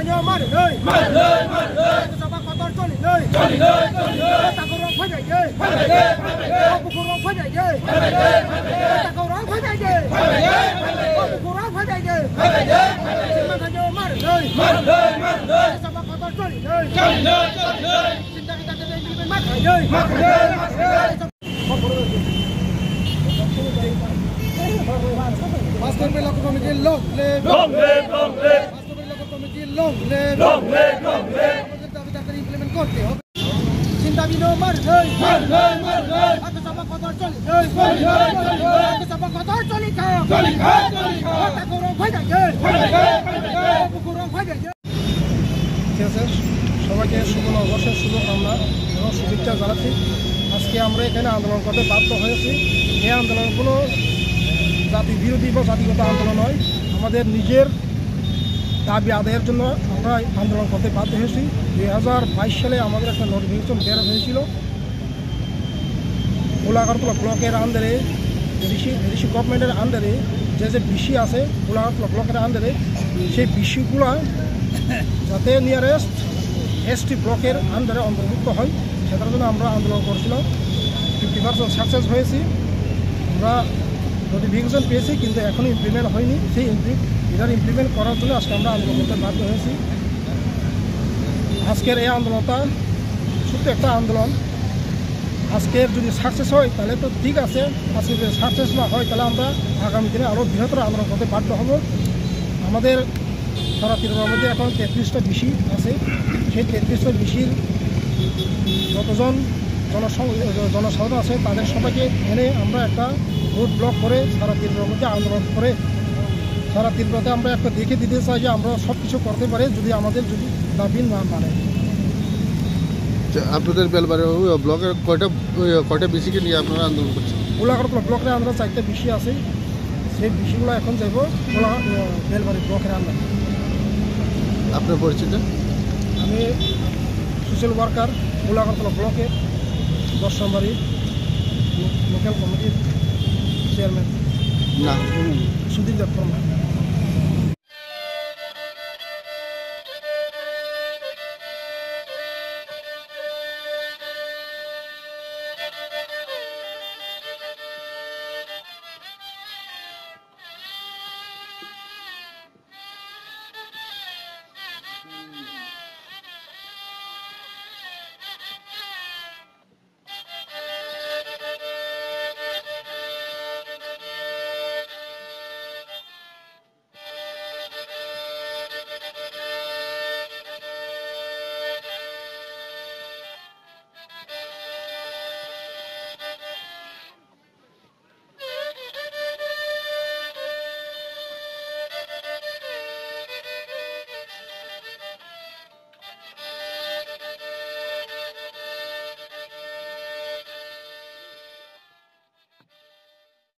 Hanya mari deh, sama kotor coli deh, tak korang banyak deh, aku korang banyak deh, tak korang banyak deh, aku korang banyak deh, cuma hanya mari deh, sama kotor coli deh, cinta kita jadi lebih mati deh, Masker Melaka Committee long live, Masker Melaka Committee long live, আমাদের দাবি তাড়াতাড়ি implement করতে হবে। চিন্তা বিনো মার দেই, আগে সবা কথা চলি দেই, আগে সবা কথা চলি খাও, কথা করো ভাই যাই, পুকুরো ভাই যাই। ঠিক আছে, সবাইকে শুভ নববর্ষের শুভকামনা এবং শুভেচ্ছা জানাচ্ছি। আজকে আমরা এখানে আন্দোলন করতে বাধ্য হয়েছি। এই আন্দোলন কোনো জাতি বিরোধী বা জাতিগত আন্দোলন নয়, আমাদের নিজের দাবি আদায়ের জন্য আমরা আন্দোলন করতে বাধ্য হয়েছি। 2022 সালে আমাদের একটা নোটিফিকেশন বের হয়েছিল গোলাঘাটতলা ব্লকের আন্ডারে, ঋষি গভর্নমেন্টের আন্ডারে যে বিসি আছে গোলাঘাটতলা ব্লকের আন্ডারে, সেই বিসিগুলো যাতে নিয়ারেস্ট এসটি ব্লকের আন্ডারে অন্তর্ভুক্ত হয় সেটার জন্য আমরা আন্দোলন করছিলাম। 50% সাকসেস হয়েছি। আমরা নোটিফিকেশন পেয়েছি কিন্তু এখনও ইমপ্লিমেন্ট হয়নি। সেই ইমপ্লিমেন্ট করার জন্য আজকে আমরা আন্দোলন করতে বাধ্য হয়েছি। আজকের এই আন্দোলনটা ছোট্ট একটা আন্দোলন। আজকের যদি সাকসেস হয় তাহলে তো ঠিক আছে, আজকে যদি সাকসেস না হয় তাহলে আমরা আগামী দিনে আরও বৃহত্তর আন্দোলন করতে বাধ্য হব। আমাদের সারা ত্রিপুরার মধ্যে এখন 33টা বিসি আছে। সেই 33টা বিসির যতজন জনসাধারণ আছে তাদের সবাইকে এনে আমরা একটা রোড ব্লক করে সারা ত্রিপুরার মধ্যে আন্দোলন করে সারা ত্রিপুরাতে আমরা একটা দেখে দিতে চাই যে আমরা সব কিছু করতে পারি যদি আমাদের দাবি না মানে। আপনাদের বেলবাড়ি ব্লকের কয়টা বিসিকে নিয়ে আপনারা আন্দোলন করছেন? গোলাঘাটতলা ব্লকে আমরা 4টা বিসি আছে। সেই বিসিগুলো এখন যাইব বেলবাড়ি ব্লকের আন্ডারে। আপনার পরিচিত? আমি সোশ্যাল ওয়ার্কার, গোলাঘাটতলা ব্লকের 10 নম্বর লোকাল কমিটির চেয়ারম্যান। না, সুধীর দত্ত।